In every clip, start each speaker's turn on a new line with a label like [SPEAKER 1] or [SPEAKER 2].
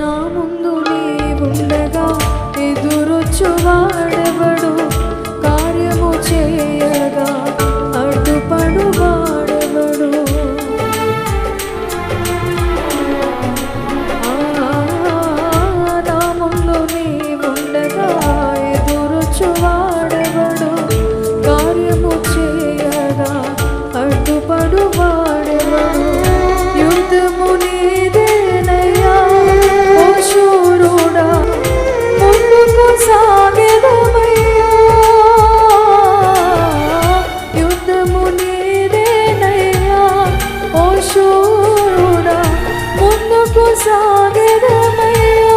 [SPEAKER 1] నా ముందు నీవుండగా ఎదురొచ్చువాడెవడు, కార్యము చేయగా అడ్డుపడువాడెవడు. నా ముందు నీవుండగా ఎదురొచ్చువాడెవడు, కార్యము చేయగా అడ్డుపడువాడెవడు. యుద్ధము నీదేనయ్యా ఓ శూరుడా, ముందుకు సాగెదమయ్యా. యుద్ధము నీదేనయ్యా ఓ శూరుడా, ముందుకు సాగెదమయ్యా.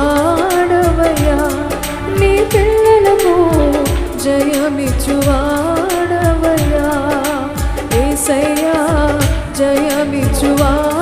[SPEAKER 1] జయమిచ్చువాడవయ్యా నీ పిల్లలకు, జయమిచ్చువాడవయ్యా యేసయ్యా, జయమిచ్చువాడవయ్యా.